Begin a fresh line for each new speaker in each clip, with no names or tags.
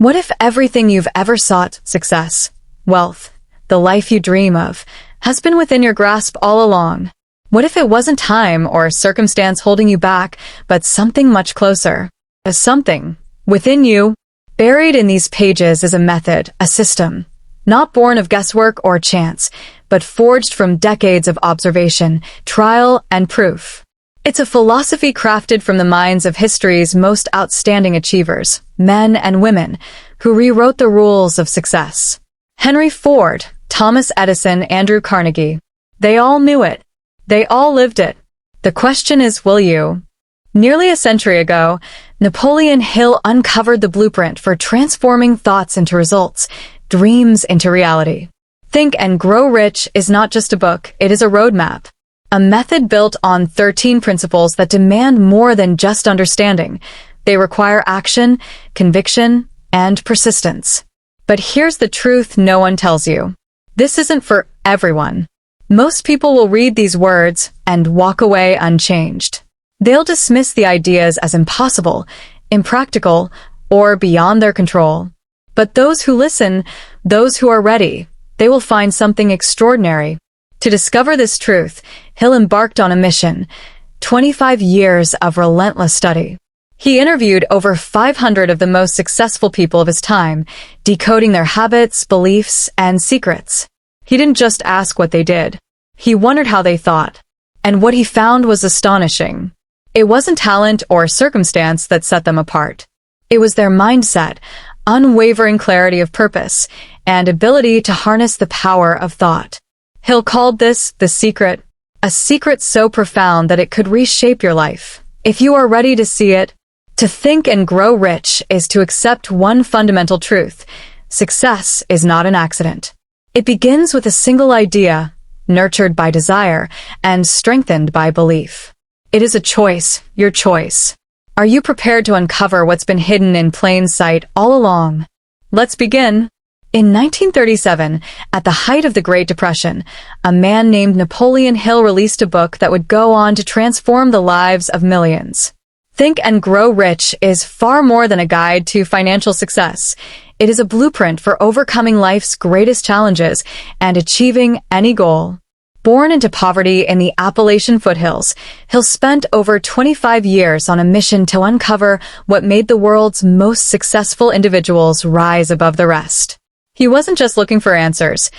What if everything you've ever sought, success, wealth, the life you dream of, has been within your grasp all along? What if it wasn't time or circumstance holding you back, but something much closer? A something within you. Buried in these pages is a method, a system, not born of guesswork or chance, but forged from decades of observation, trial, and proof. It's a philosophy crafted from the minds of history's most outstanding achievers, men and women, who rewrote the rules of success. Henry Ford, Thomas Edison, Andrew Carnegie. They all knew it. They all lived it. The question is, will you? Nearly a century ago, Napoleon Hill uncovered the blueprint for transforming thoughts into results, dreams into reality. Think and Grow Rich is not just a book, it is a roadmap. A method built on 13 principles that demand more than just understanding. They require action, conviction, and persistence. But here's the truth no one tells you. This isn't for everyone. Most people will read these words and walk away unchanged. They'll dismiss the ideas as impossible, impractical, or beyond their control. But those who listen, those who are ready, they will find something extraordinary. To discover this truth, Hill embarked on a mission, 25 years of relentless study. He interviewed over 500 of the most successful people of his time, decoding their habits, beliefs, and secrets. He didn't just ask what they did. He wondered how they thought. And what he found was astonishing. It wasn't talent or circumstance that set them apart. It was their mindset, unwavering clarity of purpose, and ability to harness the power of thought. Hill called this the secret, a secret so profound that it could reshape your life. If you are ready to see it, to think and grow rich is to accept one fundamental truth. Success is not an accident. It begins with a single idea, nurtured by desire and strengthened by belief. It is a choice, your choice. Are you prepared to uncover what's been hidden in plain sight all along? Let's begin. In 1937, at the height of the Great Depression, a man named Napoleon Hill released a book that would go on to transform the lives of millions. Think and Grow Rich is far more than a guide to financial success. It is a blueprint for overcoming life's greatest challenges and achieving any goal. Born into poverty in the Appalachian foothills, Hill spent over 25 years on a mission to uncover what made the world's most successful individuals rise above the rest. He wasn't just looking for answers.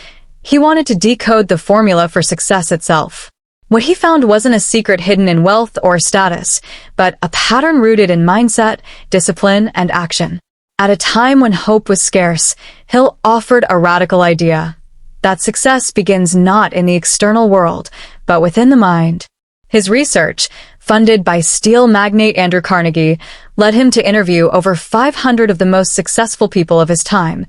He wanted to decode the formula for success itself. What he found wasn't a secret hidden in wealth or status, but a pattern rooted in mindset, discipline, and action. At a time when hope was scarce, Hill offered a radical idea: that success begins not in the external world, but within the mind. His research, funded by steel magnate Andrew Carnegie, led him to interview over 500 of the most successful people of his time: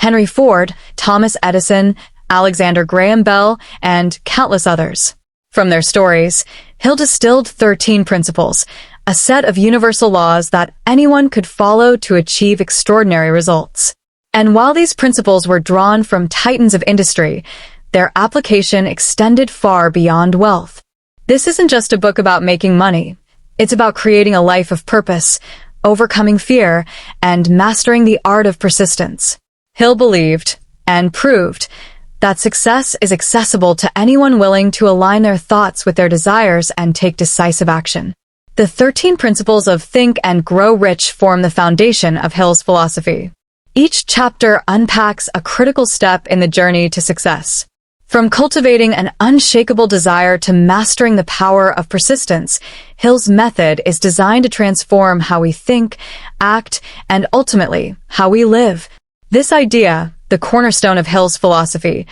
Henry Ford, Thomas Edison, Alexander Graham Bell, and countless others. From their stories, Hill distilled 13 principles, a set of universal laws that anyone could follow to achieve extraordinary results. And while these principles were drawn from titans of industry, their application extended far beyond wealth. This isn't just a book about making money. It's about creating a life of purpose, overcoming fear, and mastering the art of persistence. Hill believed, and proved, that success is accessible to anyone willing to align their thoughts with their desires and take decisive action. The 13 principles of Think and Grow Rich form the foundation of Hill's philosophy. Each chapter unpacks a critical step in the journey to success. From cultivating an unshakable desire to mastering the power of persistence, Hill's method is designed to transform how we think, act, and ultimately, how we live. This idea, the cornerstone of Hill's philosophy,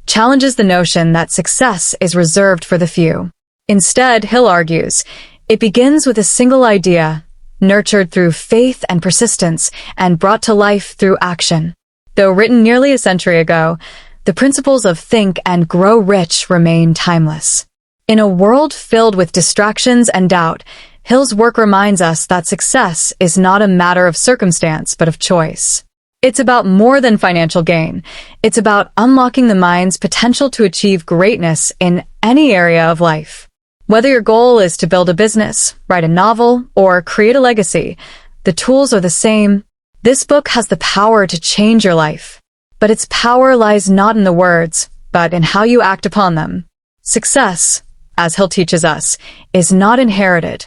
challenges the notion that success is reserved for the few. Instead, Hill argues, it begins with a single idea, nurtured through faith and persistence, and brought to life through action. Though written nearly a century ago, the principles of Think and Grow Rich remain timeless. In a world filled with distractions and doubt, Hill's work reminds us that success is not a matter of circumstance, but of choice. It's about more than financial gain. It's about unlocking the mind's potential to achieve greatness in any area of life. Whether your goal is to build a business, write a novel, or create a legacy, the tools are the same: This book has the power to change your life. But its power lies not in the words, but in how you act upon them. Success, as Hill teaches us, is not inherited.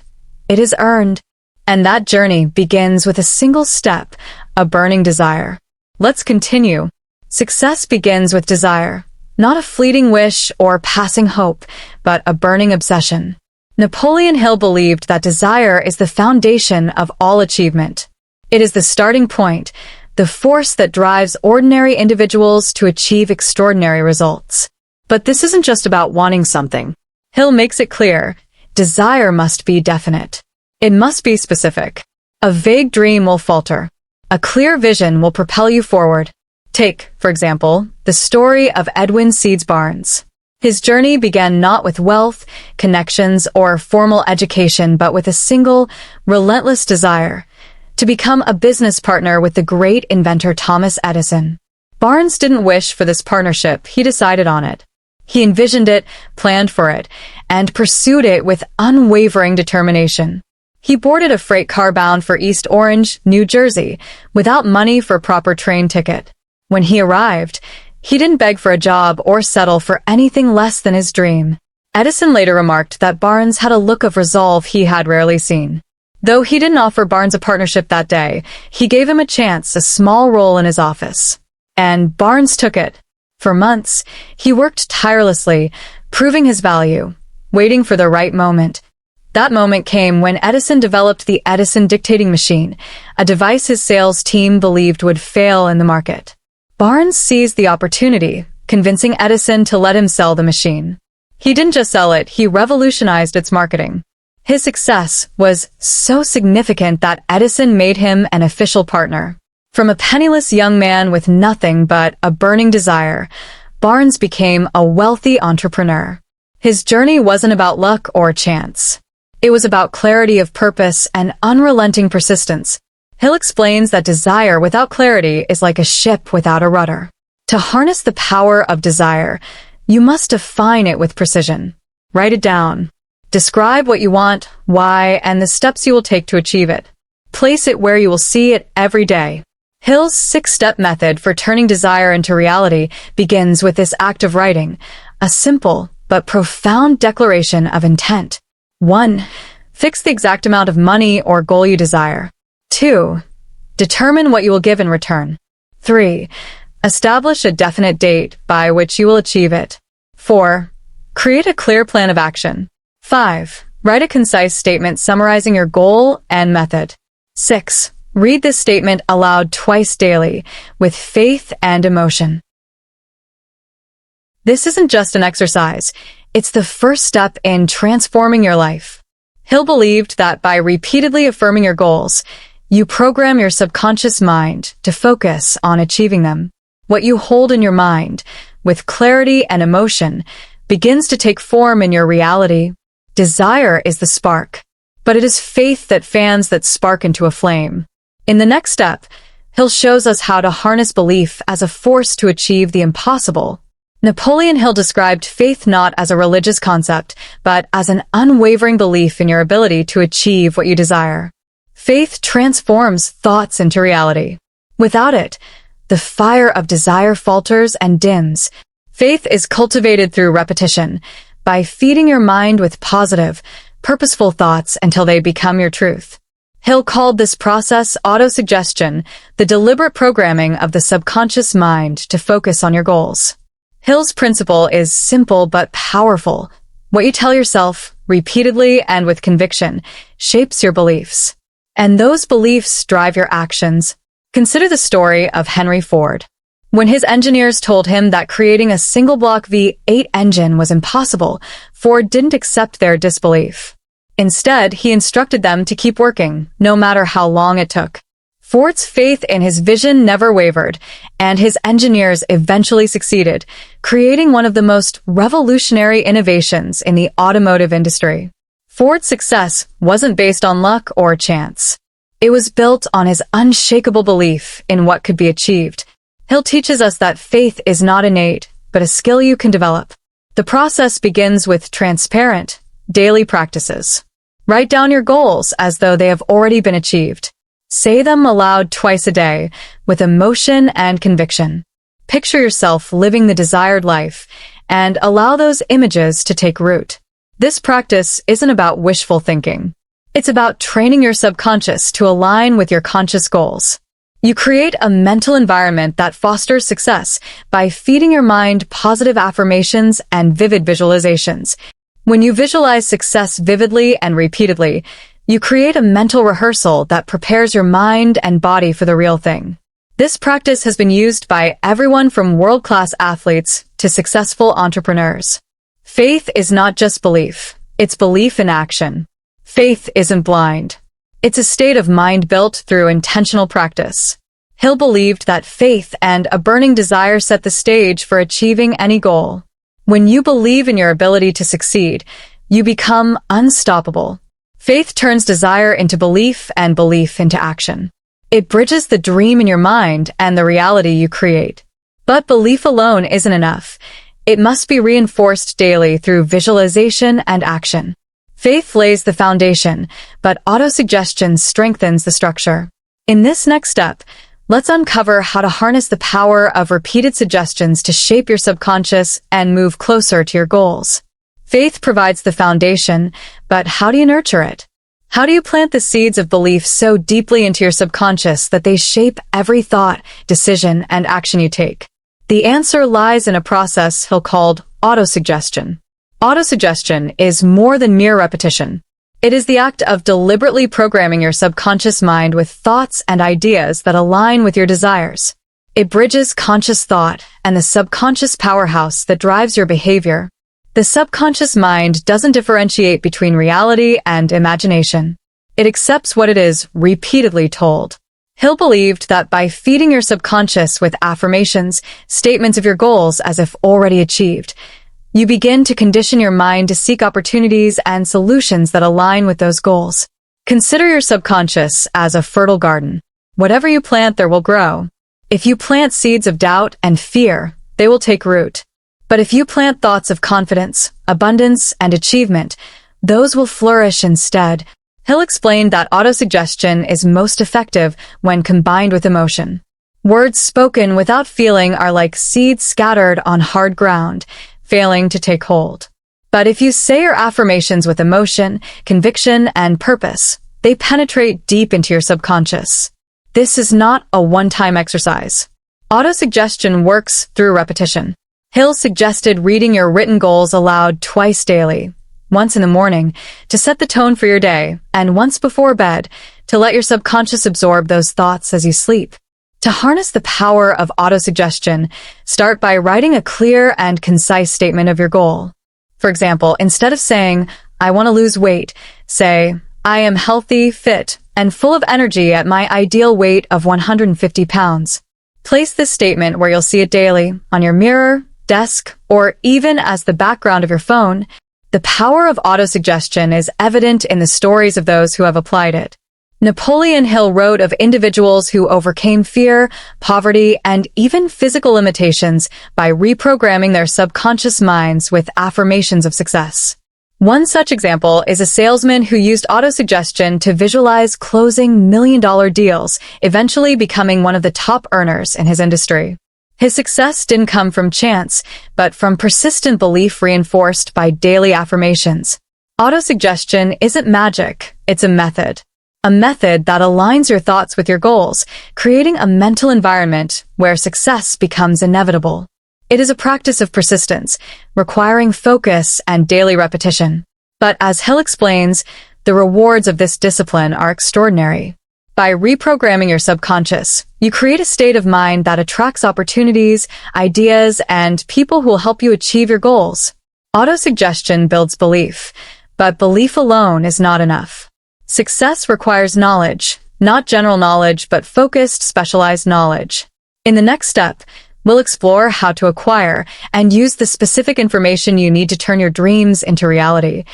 It is earned. And that journey begins with a single step, a burning desire. Let's continue. Success begins with desire, not a fleeting wish or passing hope, but a burning obsession. Napoleon Hill believed that desire is the foundation of all achievement. It is the starting point, the force that drives ordinary individuals to achieve extraordinary results. But this isn't just about wanting something. Hill makes it clear, desire must be definite. It must be specific. A vague dream will falter. A clear vision will propel you forward. Take, for example, the story of Edwin Seeds Barnes. His journey began not with wealth, connections, or formal education, but with a single, relentless desire to become a business partner with the great inventor Thomas Edison. Barnes didn't wish for this partnership, he decided on it. He envisioned it, planned for it, and pursued it with unwavering determination. He boarded a freight car bound for East Orange, New Jersey, without money for a proper train ticket. When he arrived, he didn't beg for a job or settle for anything less than his dream. Edison later remarked that Barnes had a look of resolve he had rarely seen. Though he didn't offer Barnes a partnership that day, he gave him a chance, a small role in his office. And Barnes took it. For months, he worked tirelessly, proving his value, waiting for the right moment. That moment came when Edison developed the Edison dictating machine, a device his sales team believed would fail in the market. Barnes seized the opportunity, convincing Edison to let him sell the machine. He didn't just sell it, he revolutionized its marketing. His success was so significant that Edison made him an official partner. From a penniless young man with nothing but a burning desire, Barnes became a wealthy entrepreneur. His journey wasn't about luck or chance. It was about clarity of purpose and unrelenting persistence. Hill explains that desire without clarity is like a ship without a rudder. To harness the power of desire, you must define it with precision. Write it down. Describe what you want, why, and the steps you will take to achieve it. Place it where you will see it every day. Hill's 6-step method for turning desire into reality begins with this act of writing, a simple but profound declaration of intent. 1. Fix the exact amount of money or goal you desire. 2. Determine what you will give in return. 3. Establish a definite date by which you will achieve it. 4. Create a clear plan of action. 5. Write a concise statement summarizing your goal and method. 6. Read this statement aloud twice daily, with faith and emotion. This isn't just an exercise, it's the first step in transforming your life. Hill believed that by repeatedly affirming your goals, you program your subconscious mind to focus on achieving them. What you hold in your mind, with clarity and emotion, begins to take form in your reality. Desire is the spark, but it is faith that fans that spark into a flame. In the next step, Hill shows us how to harness belief as a force to achieve the impossible. Napoleon Hill described faith not as a religious concept, but as an unwavering belief in your ability to achieve what you desire. Faith transforms thoughts into reality. Without it, the fire of desire falters and dims. Faith is cultivated through repetition, by feeding your mind with positive, purposeful thoughts until they become your truth. Hill called this process autosuggestion, the deliberate programming of the subconscious mind to focus on your goals. Hill's principle is simple but powerful. What you tell yourself, repeatedly and with conviction, shapes your beliefs. And those beliefs drive your actions. Consider the story of Henry Ford. When his engineers told him that creating a single-block V8 engine was impossible, Ford didn't accept their disbelief. Instead, he instructed them to keep working, no matter how long it took. Ford's faith in his vision never wavered, and his engineers eventually succeeded, creating one of the most revolutionary innovations in the automotive industry. Ford's success wasn't based on luck or chance. It was built on his unshakable belief in what could be achieved. Hill teaches us that faith is not innate, but a skill you can develop. The process begins with transparent, daily practices. Write down your goals as though they have already been achieved. Say them aloud twice a day, with emotion and conviction. Picture yourself living the desired life, and allow those images to take root. This practice isn't about wishful thinking. It's about training your subconscious to align with your conscious goals. You create a mental environment that fosters success by feeding your mind positive affirmations and vivid visualizations. When you visualize success vividly and repeatedly, you create a mental rehearsal that prepares your mind and body for the real thing. This practice has been used by everyone from world-class athletes to successful entrepreneurs. Faith is not just belief, it's belief in action. Faith isn't blind. It's a state of mind built through intentional practice. Hill believed that faith and a burning desire set the stage for achieving any goal. When you believe in your ability to succeed, you become unstoppable. Faith turns desire into belief and belief into action. It bridges the dream in your mind and the reality you create. But belief alone isn't enough. It must be reinforced daily through visualization and action. Faith lays the foundation, but autosuggestion strengthens the structure. In this next step, let's uncover how to harness the power of repeated suggestions to shape your subconscious and move closer to your goals. Faith provides the foundation, but how do you nurture it? How do you plant the seeds of belief so deeply into your subconscious that they shape every thought, decision, and action you take? The answer lies in a process Hill called autosuggestion. Autosuggestion is more than mere repetition. It is the act of deliberately programming your subconscious mind with thoughts and ideas that align with your desires. It bridges conscious thought and the subconscious powerhouse that drives your behavior. The subconscious mind doesn't differentiate between reality and imagination. It accepts what it is repeatedly told. Hill believed that by feeding your subconscious with affirmations, statements of your goals as if already achieved, you begin to condition your mind to seek opportunities and solutions that align with those goals. Consider your subconscious as a fertile garden. Whatever you plant, there will grow. If you plant seeds of doubt and fear, they will take root. But if you plant thoughts of confidence, abundance, and achievement, those will flourish instead. Hill explained that autosuggestion is most effective when combined with emotion. Words spoken without feeling are like seeds scattered on hard ground, failing to take hold. But if you say your affirmations with emotion, conviction, and purpose, they penetrate deep into your subconscious. This is not a one-time exercise. Autosuggestion works through repetition. Hill suggested reading your written goals aloud twice daily, once in the morning, to set the tone for your day, and once before bed, to let your subconscious absorb those thoughts as you sleep. To harness the power of autosuggestion, start by writing a clear and concise statement of your goal. For example, instead of saying, "I want to lose weight," say, "I am healthy, fit, and full of energy at my ideal weight of 150 pounds. Place this statement where you'll see it daily, on your mirror, desk, or even as the background of your phone. The power of autosuggestion is evident in the stories of those who have applied it. Napoleon Hill wrote of individuals who overcame fear, poverty, and even physical limitations by reprogramming their subconscious minds with affirmations of success. One such example is a salesman who used autosuggestion to visualize closing million-dollar deals, eventually becoming one of the top earners in his industry. His success didn't come from chance, but from persistent belief reinforced by daily affirmations. Autosuggestion isn't magic, it's a method. A method that aligns your thoughts with your goals, creating a mental environment where success becomes inevitable. It is a practice of persistence, requiring focus and daily repetition. But as Hill explains, the rewards of this discipline are extraordinary. By reprogramming your subconscious, you create a state of mind that attracts opportunities, ideas, and people who will help you achieve your goals. Autosuggestion builds belief, but belief alone is not enough. Success requires knowledge, not general knowledge, but focused, specialized knowledge. In the next step, we'll explore how to acquire and use the specific information you need to turn your dreams into reality.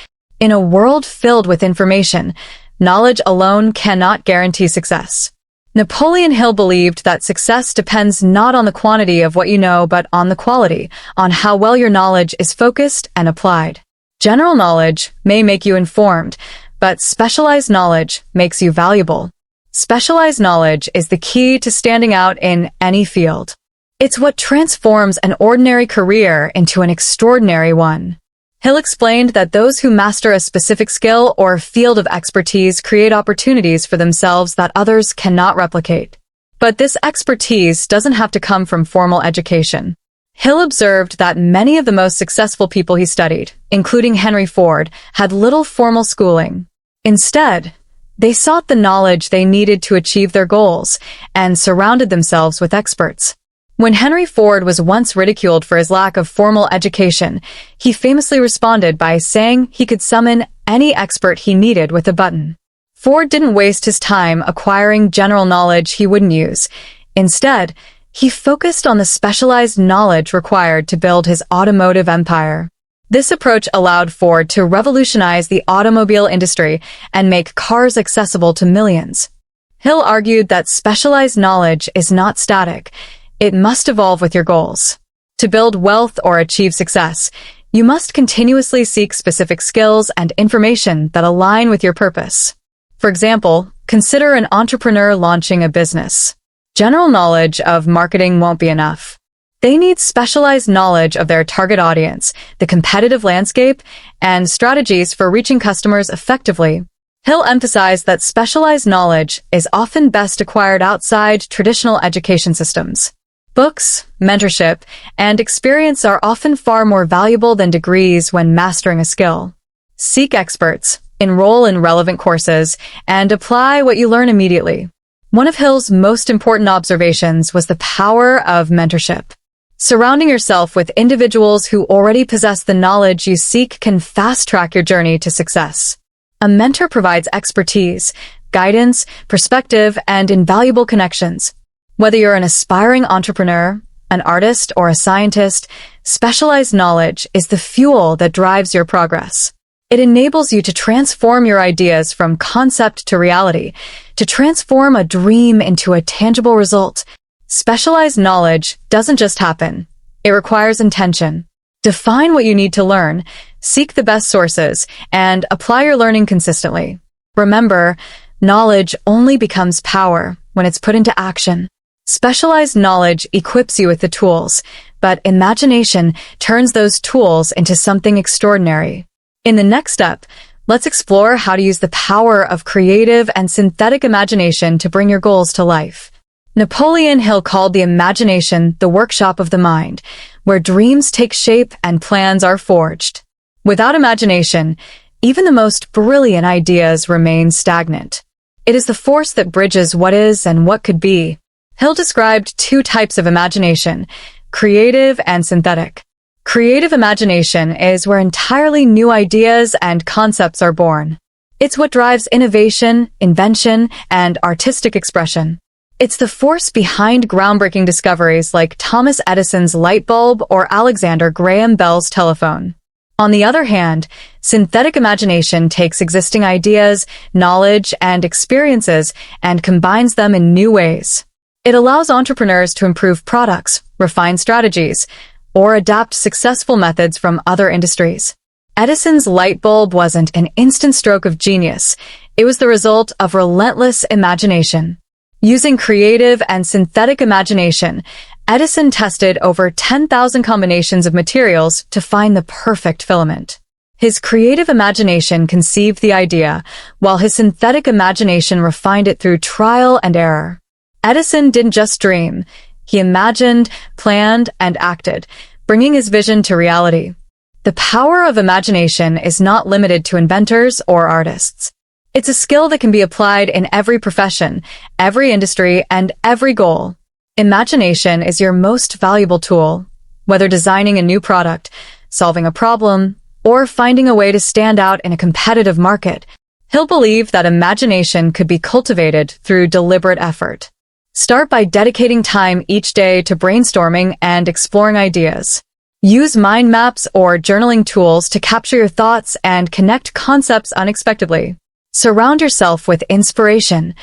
In a world filled with information, knowledge alone cannot guarantee success. Napoleon Hill believed that success depends not on the quantity of what you know, but on the quality, on how well your knowledge is focused and applied. General knowledge may make you informed, but specialized knowledge makes you valuable. Specialized knowledge is the key to standing out in any field. It's what transforms an ordinary career into an extraordinary one. Hill explained that those who master a specific skill or field of expertise create opportunities for themselves that others cannot replicate. But this expertise doesn't have to come from formal education. Hill observed that many of the most successful people he studied, including Henry Ford, had little formal schooling. Instead, they sought the knowledge they needed to achieve their goals and surrounded themselves with experts. When Henry Ford was once ridiculed for his lack of formal education, he famously responded by saying he could summon any expert he needed with a button. Ford didn't waste his time acquiring general knowledge he wouldn't use. Instead, he focused on the specialized knowledge required to build his automotive empire. This approach allowed Ford to revolutionize the automobile industry and make cars accessible to millions. Hill argued that specialized knowledge is not static. It must evolve with your goals. To build wealth or achieve success, you must continuously seek specific skills and information that align with your purpose. For example, consider an entrepreneur launching a business. General knowledge of marketing won't be enough. They need specialized knowledge of their target audience, the competitive landscape, and strategies for reaching customers effectively. Hill emphasized that specialized knowledge is often best acquired outside traditional education systems. Books, mentorship, and experience are often far more valuable than degrees when mastering a skill. Seek experts, enroll in relevant courses, and apply what you learn immediately. One of Hill's most important observations was the power of mentorship. Surrounding yourself with individuals who already possess the knowledge you seek can fast-track your journey to success. A mentor provides expertise, guidance, perspective, and invaluable connections. Whether you're an aspiring entrepreneur, an artist, or a scientist, specialized knowledge is the fuel that drives your progress. It enables you to transform your ideas from concept to reality, to transform a dream into a tangible result. Specialized knowledge doesn't just happen. It requires intention. Define what you need to learn, seek the best sources, and apply your learning consistently. Remember, knowledge only becomes power when it's put into action. Specialized knowledge equips you with the tools, but imagination turns those tools into something extraordinary. In the next step, let's explore how to use the power of creative and synthetic imagination to bring your goals to life. Napoleon Hill called the imagination the workshop of the mind, where dreams take shape and plans are forged. Without imagination, even the most brilliant ideas remain stagnant. It is the force that bridges what is and what could be. Hill described two types of imagination, creative and synthetic. Creative imagination is where entirely new ideas and concepts are born. It's what drives innovation, invention, and artistic expression. It's the force behind groundbreaking discoveries like Thomas Edison's light bulb or Alexander Graham Bell's telephone. On the other hand, synthetic imagination takes existing ideas, knowledge, and experiences and combines them in new ways. It allows entrepreneurs to improve products, refine strategies, or adapt successful methods from other industries. Edison's light bulb wasn't an instant stroke of genius. It was the result of relentless imagination. Using creative and synthetic imagination, Edison tested over 10,000 combinations of materials to find the perfect filament. His creative imagination conceived the idea, while his synthetic imagination refined it through trial and error. Edison didn't just dream. He imagined, planned, and acted, bringing his vision to reality. The power of imagination is not limited to inventors or artists. It's a skill that can be applied in every profession, every industry, and every goal. Imagination is your most valuable tool, whether designing a new product, solving a problem, or finding a way to stand out in a competitive market. Hill believed that imagination could be cultivated through deliberate effort. Start by dedicating time each day to brainstorming and exploring ideas. Use mind maps or journaling tools to capture your thoughts and connect concepts unexpectedly. Surround yourself with inspiration,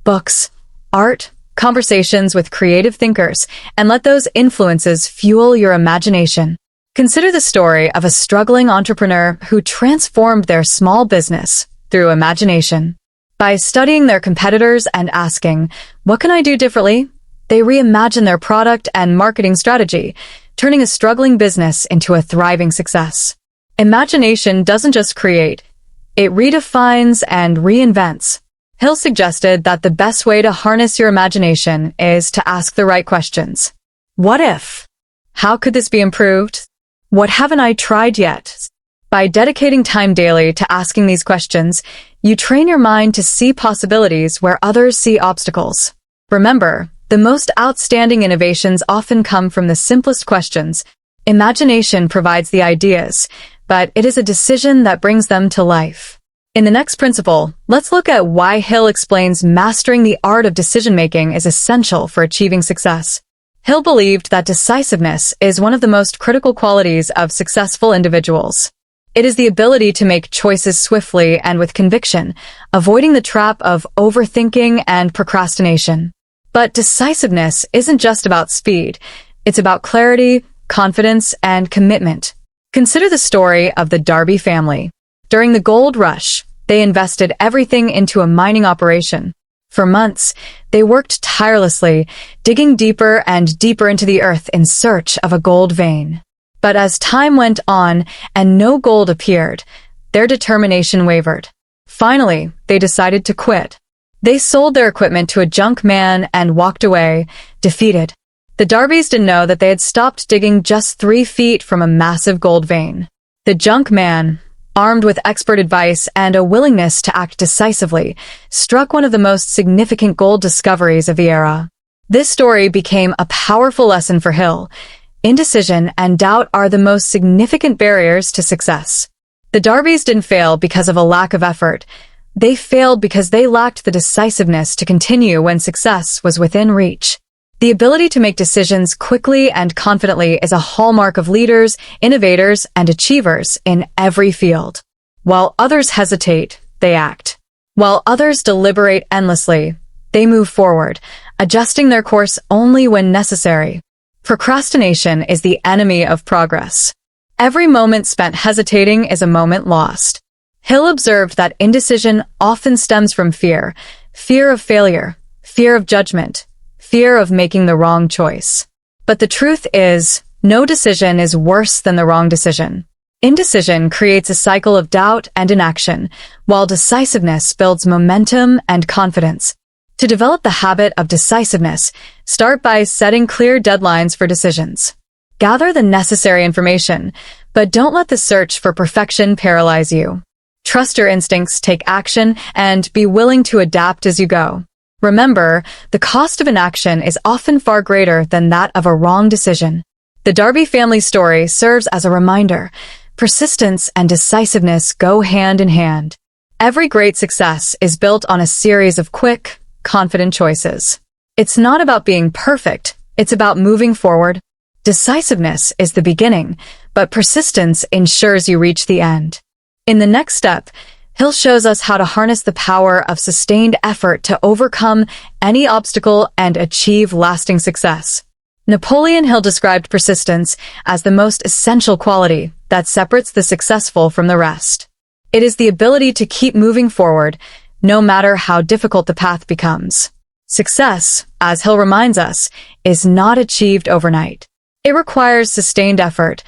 books, art, conversations with creative thinkers, and let those influences fuel your imagination. Consider the story of a struggling entrepreneur who transformed their small business through imagination. By studying their competitors and asking, "What can I do differently?" they reimagine their product and marketing strategy, turning a struggling business into a thriving success. Imagination doesn't just create, it redefines and reinvents. Hill suggested that the best way to harness your imagination is to ask the right questions. What if? How could this be improved? What haven't I tried yet? By dedicating time daily to asking these questions, you train your mind to see possibilities where others see obstacles. Remember, the most outstanding innovations often come from the simplest questions. Imagination provides the ideas, but it is a decision that brings them to life. In the next principle, let's look at why Hill explains mastering the art of decision-making is essential for achieving success. Hill believed that decisiveness is one of the most critical qualities of successful individuals. It is the ability to make choices swiftly and with conviction, avoiding the trap of overthinking and procrastination. But decisiveness isn't just about speed. It's about clarity, confidence, and commitment. Consider the story of the Darby family. During the gold rush, they invested everything into a mining operation. For months, they worked tirelessly, digging deeper and deeper into the earth in search of a gold vein. But as time went on and no gold appeared, their determination wavered. Finally, they decided to quit. They sold their equipment to a junk man and walked away, defeated. The Darbys didn't know that they had stopped digging just 3 feet from a massive gold vein. The junk man, armed with expert advice and a willingness to act decisively, struck one of the most significant gold discoveries of the era. This story became a powerful lesson for Hill. Indecision and doubt are the most significant barriers to success. The Darbys didn't fail because of a lack of effort. They failed because they lacked the decisiveness to continue when success was within reach. The ability to make decisions quickly and confidently is a hallmark of leaders, innovators, and achievers in every field. While others hesitate, they act. While others deliberate endlessly, they move forward, adjusting their course only when necessary. Procrastination is the enemy of progress. Every moment spent hesitating is a moment lost. Hill observed that indecision often stems from fear of failure, fear of judgment, fear of making the wrong choice. But the truth is, no decision is worse than the wrong decision. Indecision creates a cycle of doubt and inaction, while decisiveness builds momentum and confidence. To develop the habit of decisiveness, start by setting clear deadlines for decisions. Gather the necessary information, but don't let the search for perfection paralyze you. Trust your instincts, take action, and be willing to adapt as you go. Remember, the cost of inaction is often far greater than that of a wrong decision. The Darby family story serves as a reminder. Persistence and decisiveness go hand in hand. Every great success is built on a series of quick, confident choices. It's not about being perfect, it's about moving forward. Decisiveness is the beginning, but persistence ensures you reach the end. In the next step, Hill shows us how to harness the power of sustained effort to overcome any obstacle and achieve lasting success. Napoleon Hill described persistence as the most essential quality that separates the successful from the rest. It is the ability to keep moving forward, no matter how difficult the path becomes. Success, as Hill reminds us, is not achieved overnight. It requires sustained effort,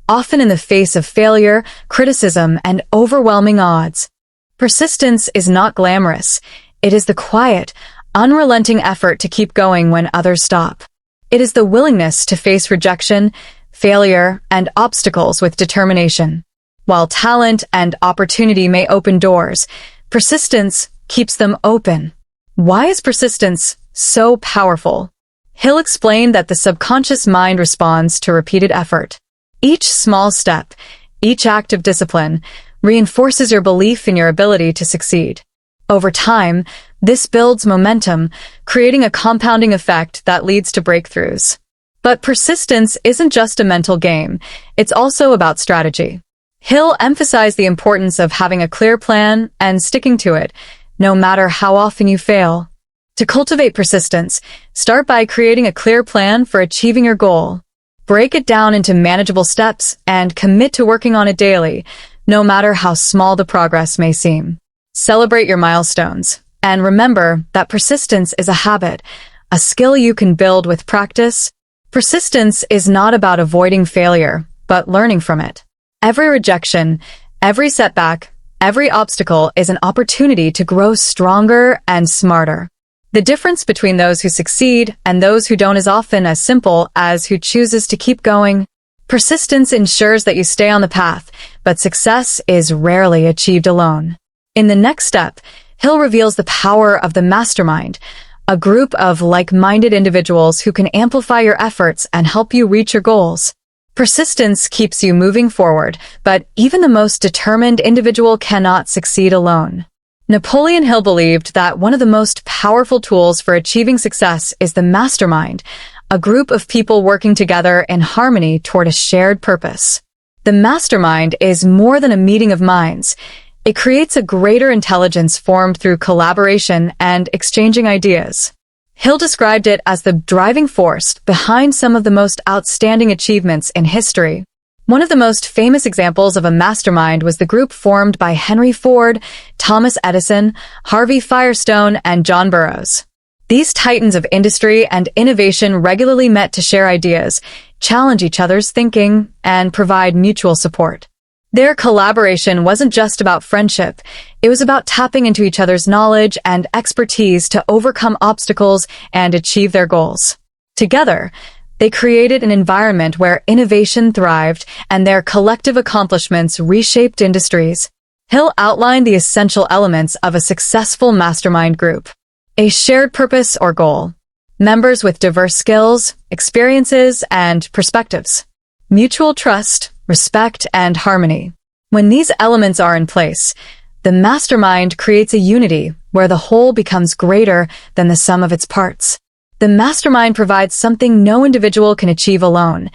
often in the face of failure, criticism, and overwhelming odds. Persistence is not glamorous. It is the quiet, unrelenting effort to keep going when others stop. It is the willingness to face rejection, failure, and obstacles with determination. While talent and opportunity may open doors, persistence keeps them open. Why is persistence so powerful? Hill explained that the subconscious mind responds to repeated effort. Each small step, each act of discipline, reinforces your belief in your ability to succeed. Over time, this builds momentum, creating a compounding effect that leads to breakthroughs. But persistence isn't just a mental game, it's also about strategy. Hill emphasized the importance of having a clear plan and sticking to it, no matter how often you fail. To cultivate persistence, start by creating a clear plan for achieving your goal. Break it down into manageable steps and commit to working on it daily, no matter how small the progress may seem. Celebrate your milestones. And remember that persistence is a habit, a skill you can build with practice. Persistence is not about avoiding failure, but learning from it. Every rejection, every setback, every obstacle is an opportunity to grow stronger and smarter. The difference between those who succeed and those who don't is often as simple as who chooses to keep going. Persistence ensures that you stay on the path, but success is rarely achieved alone. In the next step, Hill reveals the power of the mastermind, a group of like-minded individuals who can amplify your efforts and help you reach your goals. Persistence keeps you moving forward, but even the most determined individual cannot succeed alone. Napoleon Hill believed that one of the most powerful tools for achieving success is the mastermind, a group of people working together in harmony toward a shared purpose. The mastermind is more than a meeting of minds. It creates a greater intelligence formed through collaboration and exchanging ideas. Hill described it as the driving force behind some of the most outstanding achievements in history. One of the most famous examples of a mastermind was the group formed by Henry Ford, Thomas Edison, Harvey Firestone, and John Burroughs. These titans of industry and innovation regularly met to share ideas, challenge each other's thinking, and provide mutual support. Their collaboration wasn't just about friendship. It was about tapping into each other's knowledge and expertise to overcome obstacles and achieve their goals. Together, they created an environment where innovation thrived and their collective accomplishments reshaped industries. Hill outlined the essential elements of a successful mastermind group. A shared purpose or goal. Members with diverse skills, experiences, and perspectives. Mutual trust, respect, and harmony. When these elements are in place, the mastermind creates a unity where the whole becomes greater than the sum of its parts. The mastermind provides something no individual can achieve alone: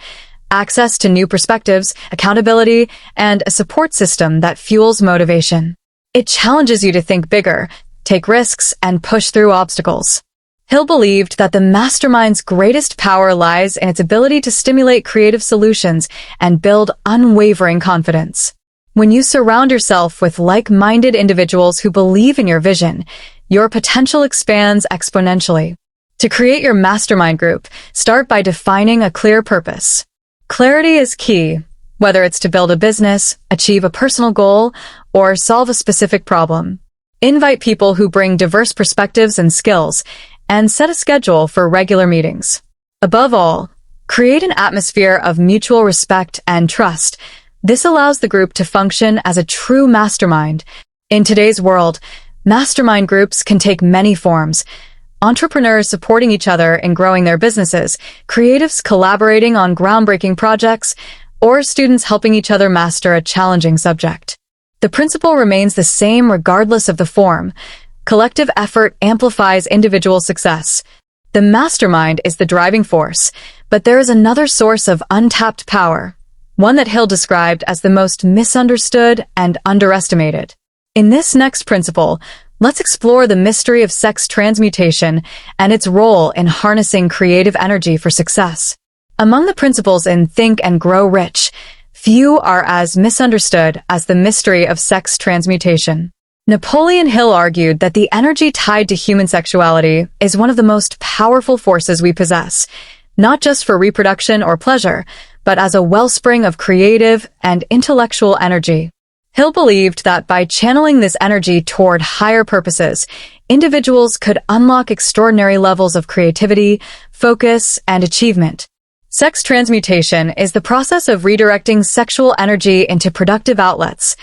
access to new perspectives, accountability, and a support system that fuels motivation. It challenges you to think bigger, take risks, and push through obstacles. Hill believed that the mastermind's greatest power lies in its ability to stimulate creative solutions and build unwavering confidence. When you surround yourself with like-minded individuals who believe in your vision, your potential expands exponentially. To create your mastermind group, start by defining a clear purpose. Clarity is key, whether it's to build a business, achieve a personal goal, or solve a specific problem. Invite people who bring diverse perspectives and skills, and set a schedule for regular meetings. Above all, create an atmosphere of mutual respect and trust. This allows the group to function as a true mastermind. In today's world, mastermind groups can take many forms. Entrepreneurs supporting each other in growing their businesses, creatives collaborating on groundbreaking projects, or students helping each other master a challenging subject. The principle remains the same regardless of the form. Collective effort amplifies individual success. The mastermind is the driving force, but there is another source of untapped power, one that Hill described as the most misunderstood and underestimated. In this next principle, let's explore the mystery of sex transmutation and its role in harnessing creative energy for success. Among the principles in Think and Grow Rich, few are as misunderstood as the mystery of sex transmutation. Napoleon Hill argued that the energy tied to human sexuality is one of the most powerful forces we possess, not just for reproduction or pleasure, but as a wellspring of creative and intellectual energy. Hill believed that by channeling this energy toward higher purposes, individuals could unlock extraordinary levels of creativity, focus, and achievement. Sex transmutation is the process of redirecting sexual energy into productive outlets: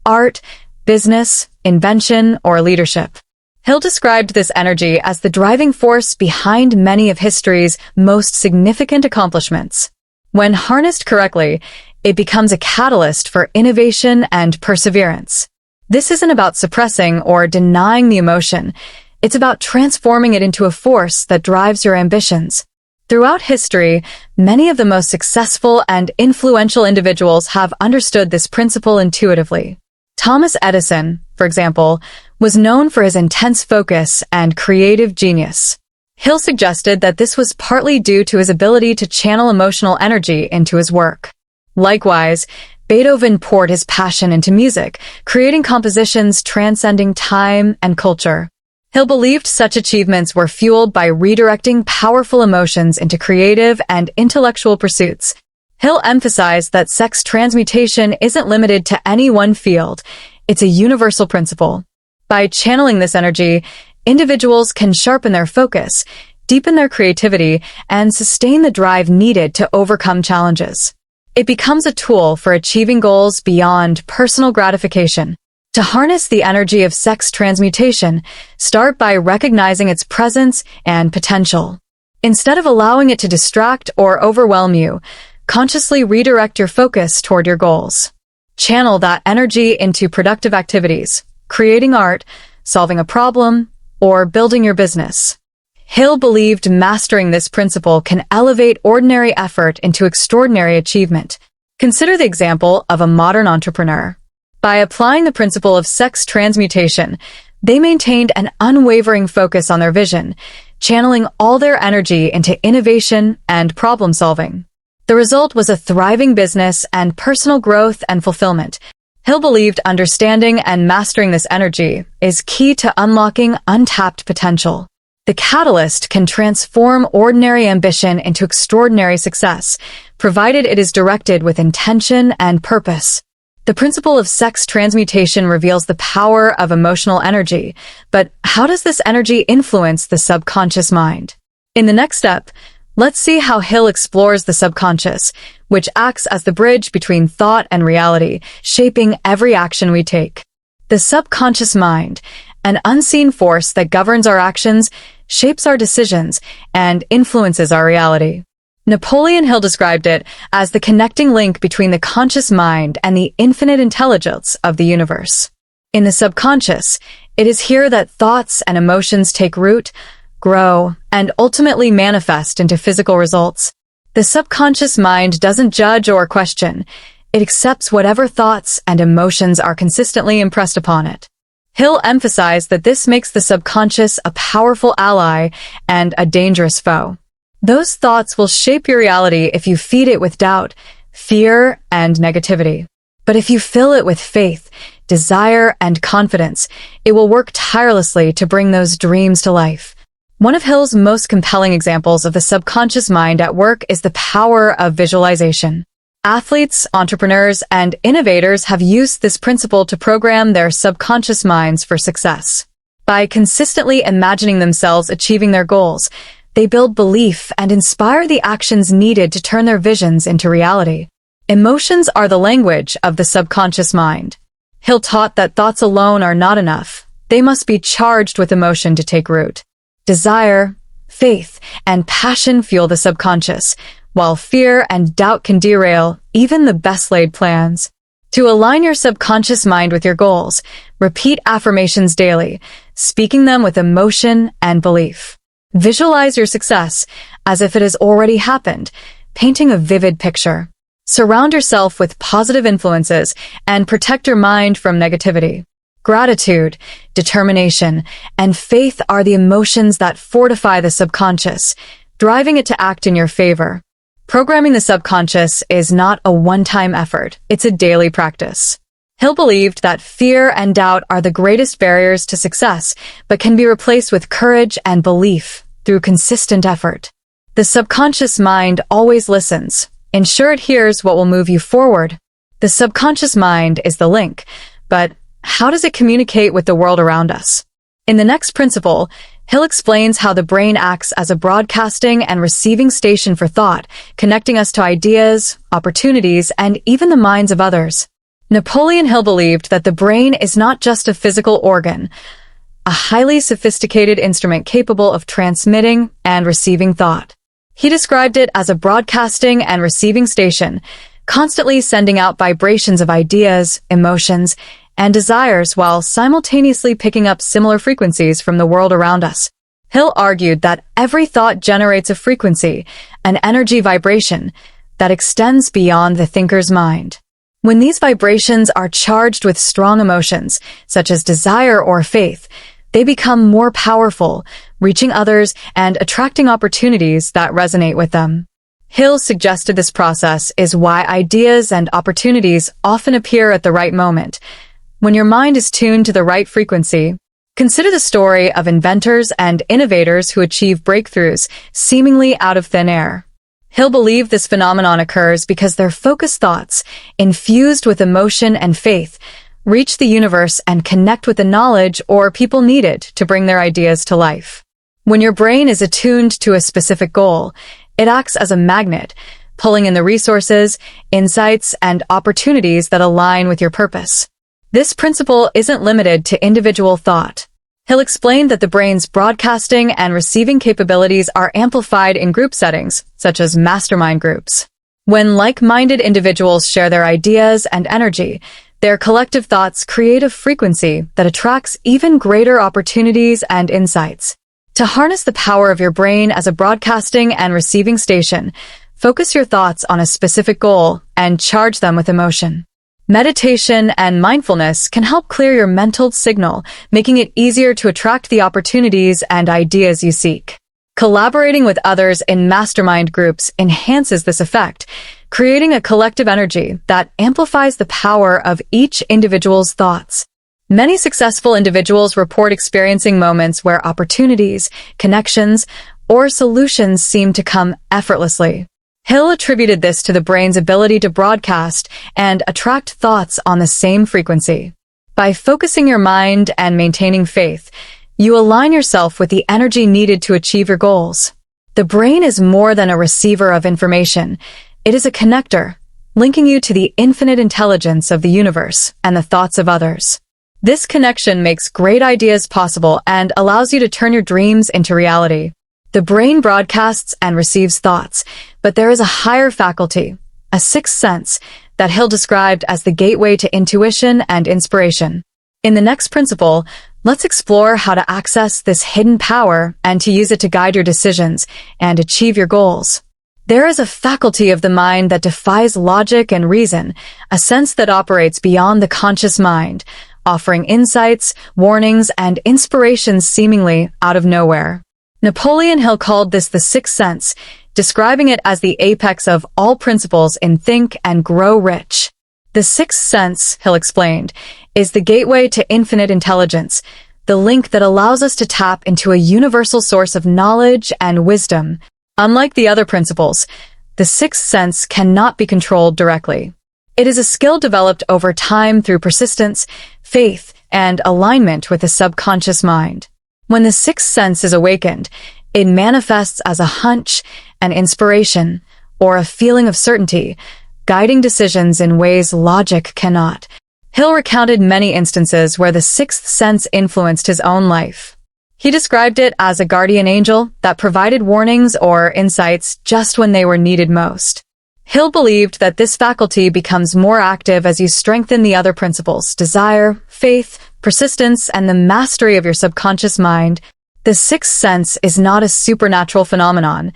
art, business, invention, or leadership. Hill described this energy as the driving force behind many of history's most significant accomplishments. When harnessed correctly, it becomes a catalyst for innovation and perseverance. This isn't about suppressing or denying the emotion. It's about transforming it into a force that drives your ambitions. Throughout history, many of the most successful and influential individuals have understood this principle intuitively. Thomas Edison, for example, was known for his intense focus and creative genius. Hill suggested that this was partly due to his ability to channel emotional energy into his work. Likewise, Beethoven poured his passion into music, creating compositions transcending time and culture. Hill believed such achievements were fueled by redirecting powerful emotions into creative and intellectual pursuits. Hill emphasized that sex transmutation isn't limited to any one field. It's a universal principle. By channeling this energy, individuals can sharpen their focus, deepen their creativity, and sustain the drive needed to overcome challenges. It becomes a tool for achieving goals beyond personal gratification. To harness the energy of sex transmutation, start by recognizing its presence and potential. Instead of allowing it to distract or overwhelm you, consciously redirect your focus toward your goals. Channel that energy into productive activities, creating art, solving a problem, or building your business. Hill believed mastering this principle can elevate ordinary effort into extraordinary achievement. Consider the example of a modern entrepreneur. By applying the principle of sex transmutation, they maintained an unwavering focus on their vision, channeling all their energy into innovation and problem solving. The result was a thriving business and personal growth and fulfillment. Hill believed understanding and mastering this energy is key to unlocking untapped potential. The catalyst can transform ordinary ambition into extraordinary success, provided it is directed with intention and purpose. The principle of sex transmutation reveals the power of emotional energy, but how does this energy influence the subconscious mind? In the next step, let's see how Hill explores the subconscious, which acts as the bridge between thought and reality, shaping every action we take. The subconscious mind, an unseen force that governs our actions, shapes our decisions, and influences our reality. Napoleon Hill described it as the connecting link between the conscious mind and the infinite intelligence of the universe. In the subconscious, it is here that thoughts and emotions take root, grow, and ultimately manifest into physical results. The subconscious mind doesn't judge or question. It accepts whatever thoughts and emotions are consistently impressed upon it. Hill emphasized that this makes the subconscious a powerful ally and a dangerous foe. Those thoughts will shape your reality if you feed it with doubt, fear, and negativity. But if you fill it with faith, desire, and confidence, it will work tirelessly to bring those dreams to life. One of Hill's most compelling examples of the subconscious mind at work is the power of visualization. Athletes, entrepreneurs, and innovators have used this principle to program their subconscious minds for success. By consistently imagining themselves achieving their goals, they build belief and inspire the actions needed to turn their visions into reality. Emotions are the language of the subconscious mind. Hill taught that thoughts alone are not enough. They must be charged with emotion to take root. Desire, faith, and passion fuel the subconscious, while fear and doubt can derail even the best-laid plans. To align your subconscious mind with your goals, repeat affirmations daily, speaking them with emotion and belief. Visualize your success as if it has already happened, painting a vivid picture. Surround yourself with positive influences and protect your mind from negativity. Gratitude, determination, and faith are the emotions that fortify the subconscious, driving it to act in your favor. Programming the subconscious is not a one-time effort, it's a daily practice. Hill believed that fear and doubt are the greatest barriers to success, but can be replaced with courage and belief through consistent effort. The subconscious mind always listens. Ensure it hears what will move you forward. The subconscious mind is the link, but how does it communicate with the world around us? In the next principle, Hill explains how the brain acts as a broadcasting and receiving station for thought, connecting us to ideas, opportunities, and even the minds of others. Napoleon Hill believed that the brain is not just a physical organ, a highly sophisticated instrument capable of transmitting and receiving thought. He described it as a broadcasting and receiving station, constantly sending out vibrations of ideas, emotions, and desires while simultaneously picking up similar frequencies from the world around us. Hill argued that every thought generates a frequency, an energy vibration, that extends beyond the thinker's mind. When these vibrations are charged with strong emotions, such as desire or faith, they become more powerful, reaching others and attracting opportunities that resonate with them. Hill suggested this process is why ideas and opportunities often appear at the right moment. When your mind is tuned to the right frequency, Consider the story of inventors and innovators who achieve breakthroughs seemingly out of thin air. Hill believed this phenomenon occurs because their focused thoughts, infused with emotion and faith, reach the universe and connect with the knowledge or people needed to bring their ideas to life. When your brain is attuned to a specific goal, it acts as a magnet, pulling in the resources, insights, and opportunities that align with your purpose. This principle isn't limited to individual thought. Hill explained that the brain's broadcasting and receiving capabilities are amplified in group settings, such as mastermind groups. When like-minded individuals share their ideas and energy, their collective thoughts create a frequency that attracts even greater opportunities and insights. To harness the power of your brain as a broadcasting and receiving station, focus your thoughts on a specific goal and charge them with emotion. Meditation and mindfulness can help clear your mental signal, making it easier to attract the opportunities and ideas you seek. Collaborating with others in mastermind groups enhances this effect, creating a collective energy that amplifies the power of each individual's thoughts. Many successful individuals report experiencing moments where opportunities, connections, or solutions seem to come effortlessly. Hill attributed this to the brain's ability to broadcast and attract thoughts on the same frequency. By focusing your mind and maintaining faith, you align yourself with the energy needed to achieve your goals. The brain is more than a receiver of information. It is a connector, linking you to the infinite intelligence of the universe and the thoughts of others. This connection makes great ideas possible and allows you to turn your dreams into reality. The brain broadcasts and receives thoughts, but there is a higher faculty, a sixth sense, that Hill described as the gateway to intuition and inspiration. In the next principle, let's explore how to access this hidden power and to use it to guide your decisions and achieve your goals. There is a faculty of the mind that defies logic and reason, a sense that operates beyond the conscious mind, offering insights, warnings, and inspirations seemingly out of nowhere. Napoleon Hill called this the sixth sense, describing it as the apex of all principles in Think and Grow Rich. The sixth sense, Hill explained, is the gateway to infinite intelligence, the link that allows us to tap into a universal source of knowledge and wisdom. Unlike the other principles, the sixth sense cannot be controlled directly. It is a skill developed over time through persistence, faith, and alignment with the subconscious mind. When the sixth sense is awakened, it manifests as a hunch, an inspiration, or a feeling of certainty, guiding decisions in ways logic cannot. Hill recounted many instances where the sixth sense influenced his own life. He described it as a guardian angel that provided warnings or insights just when they were needed most. Hill believed that this faculty becomes more active as you strengthen the other principles: desire, faith, persistence, and the mastery of your subconscious mind. The sixth sense is not a supernatural phenomenon.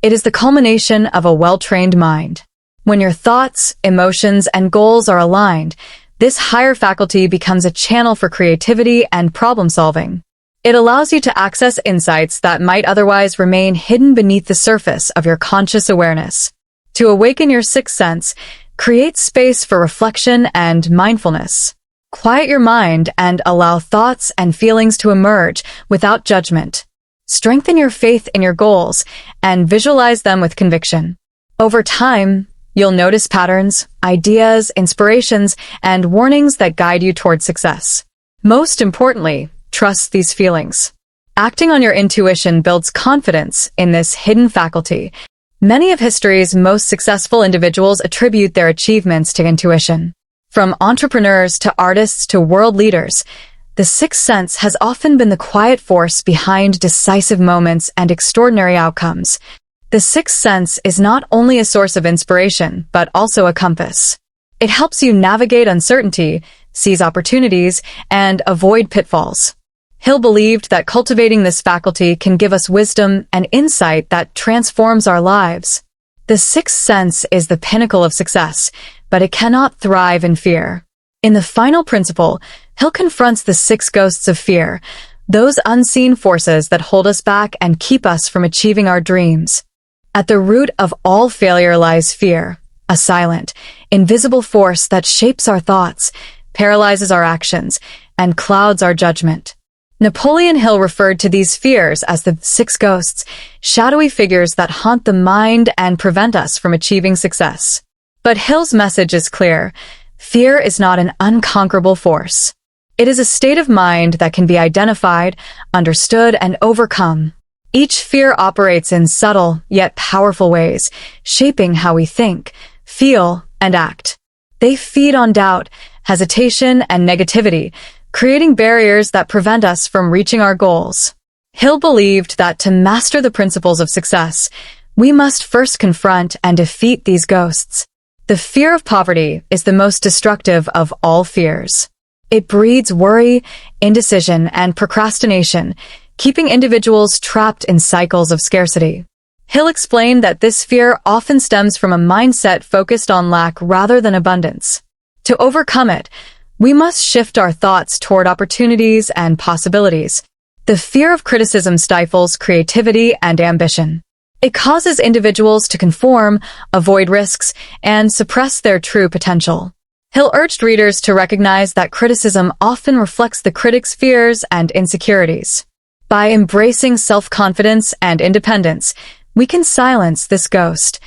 It is the culmination of a well-trained mind. When your thoughts, emotions, and goals are aligned, this higher faculty becomes a channel for creativity and problem-solving. It allows you to access insights that might otherwise remain hidden beneath the surface of your conscious awareness. To awaken your sixth sense, create space for reflection and mindfulness. Quiet your mind and allow thoughts and feelings to emerge without judgment. Strengthen your faith in your goals and visualize them with conviction. Over time, you'll notice patterns, ideas, inspirations, and warnings that guide you toward success. Most importantly, trust these feelings. Acting on your intuition builds confidence in this hidden faculty. Many of history's most successful individuals attribute their achievements to intuition. From entrepreneurs to artists to world leaders, the sixth sense has often been the quiet force behind decisive moments and extraordinary outcomes. The sixth sense is not only a source of inspiration, but also a compass. It helps you navigate uncertainty, seize opportunities, and avoid pitfalls. Hill believed that cultivating this faculty can give us wisdom and insight that transforms our lives. The sixth sense is the pinnacle of success, but it cannot thrive in fear. In the final principle, Hill confronts the six ghosts of fear, those unseen forces that hold us back and keep us from achieving our dreams. At the root of all failure lies fear, a silent, invisible force that shapes our thoughts, paralyzes our actions, and clouds our judgment. Napoleon Hill referred to these fears as the six ghosts, shadowy figures that haunt the mind and prevent us from achieving success. But Hill's message is clear. Fear is not an unconquerable force. It is a state of mind that can be identified, understood, and overcome. Each fear operates in subtle yet powerful ways, shaping how we think, feel, and act. They feed on doubt, hesitation, and negativity, creating barriers that prevent us from reaching our goals. Hill believed that to master the principles of success, we must first confront and defeat these ghosts. The fear of poverty is the most destructive of all fears. It breeds worry, indecision, and procrastination, keeping individuals trapped in cycles of scarcity. Hill explained that this fear often stems from a mindset focused on lack rather than abundance. To overcome it, we must shift our thoughts toward opportunities and possibilities. The fear of criticism stifles creativity and ambition. It causes individuals to conform, avoid risks, and suppress their true potential. Hill urged readers to recognize that criticism often reflects the critic's fears and insecurities. By embracing self-confidence and independence, we can silence this ghost.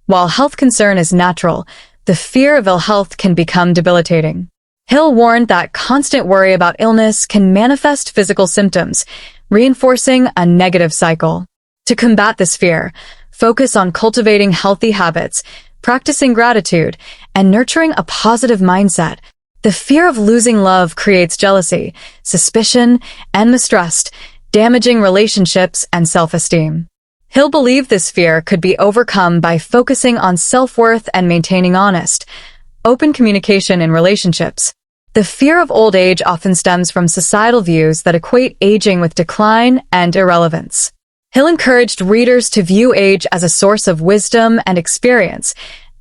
While health concern is natural, the fear of ill health can become debilitating. Hill warned that constant worry about illness can manifest physical symptoms, reinforcing a negative cycle. To combat this fear, focus on cultivating healthy habits, practicing gratitude, and nurturing a positive mindset. The fear of losing love creates jealousy, suspicion, and mistrust, damaging relationships and self-esteem. Hill believed this fear could be overcome by focusing on self-worth and maintaining honest, open communication in relationships. The fear of old age often stems from societal views that equate aging with decline and irrelevance. Hill encouraged readers to view age as a source of wisdom and experience,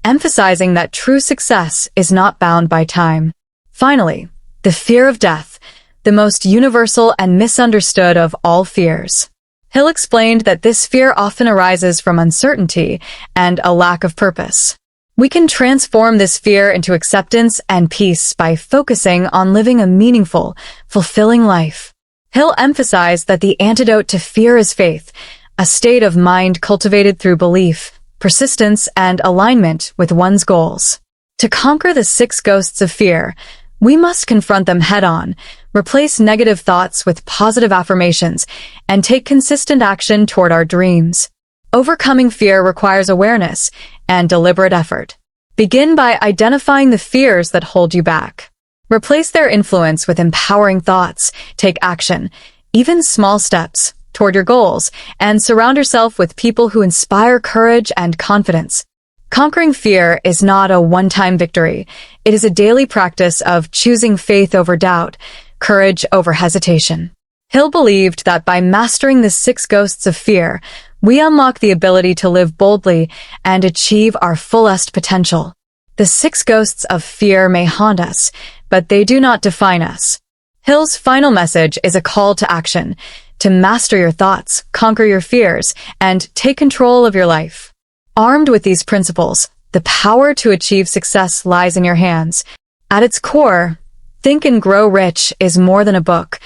emphasizing that true success is not bound by time. Finally, the fear of death, the most universal and misunderstood of all fears. Hill explained that this fear often arises from uncertainty and a lack of purpose. We can transform this fear into acceptance and peace by focusing on living a meaningful, fulfilling life. Hill emphasized that the antidote to fear is faith, a state of mind cultivated through belief, persistence, and alignment with one's goals. To conquer the six ghosts of fear, we must confront them head-on, replace negative thoughts with positive affirmations, and take consistent action toward our dreams. Overcoming fear requires awareness and deliberate effort. Begin by identifying the fears that hold you back. Replace their influence with empowering thoughts, take action, even small steps, toward your goals, and surround yourself with people who inspire courage and confidence. Conquering fear is not a one-time victory. It is a daily practice of choosing faith over doubt, courage over hesitation. Hill believed that by mastering the six ghosts of fear, we unlock the ability to live boldly and achieve our fullest potential. The six ghosts of fear may haunt us, but they do not define us. Hill's final message is a call to action, to master your thoughts, conquer your fears, and take control of your life. Armed with these principles, the power to achieve success lies in your hands. At its core, Think and Grow Rich is more than a book.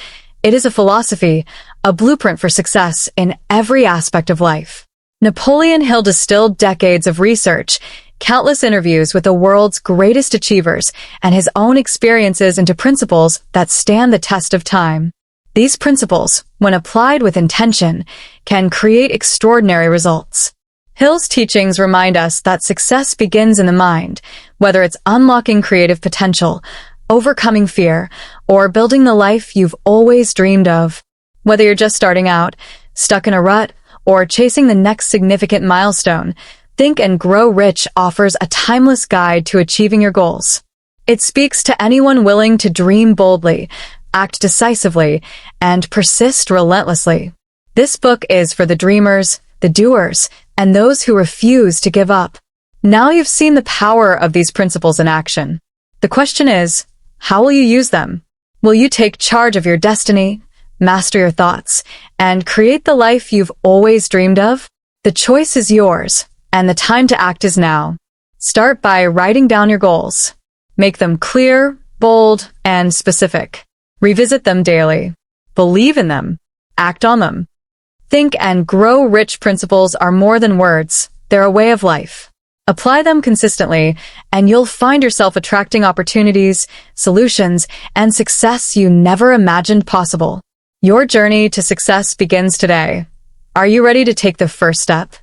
It is a philosophy, a blueprint for success in every aspect of life. Napoleon Hill distilled decades of research, countless interviews with the world's greatest achievers, and his own experiences into principles that stand the test of time. These principles, when applied with intention, can create extraordinary results. Hill's teachings remind us that success begins in the mind, whether it's unlocking creative potential, overcoming fear, or building the life you've always dreamed of. Whether you're just starting out, stuck in a rut, or chasing the next significant milestone, Think and Grow Rich offers a timeless guide to achieving your goals. It speaks to anyone willing to dream boldly, act decisively, and persist relentlessly. This book is for the dreamers, the doers, and those who refuse to give up. Now you've seen the power of these principles in action. The question is, how will you use them? Will you take charge of your destiny, master your thoughts, and create the life you've always dreamed of? The choice is yours, and the time to act is now. Start by writing down your goals. Make them clear, bold, and specific. Revisit them daily. believe in them, act on them. Think and Grow Rich principles are more than words, they're a way of life. Apply them consistently, and you'll find yourself attracting opportunities, solutions, and success you never imagined possible. Your journey to success begins today. Are you ready to take the first step?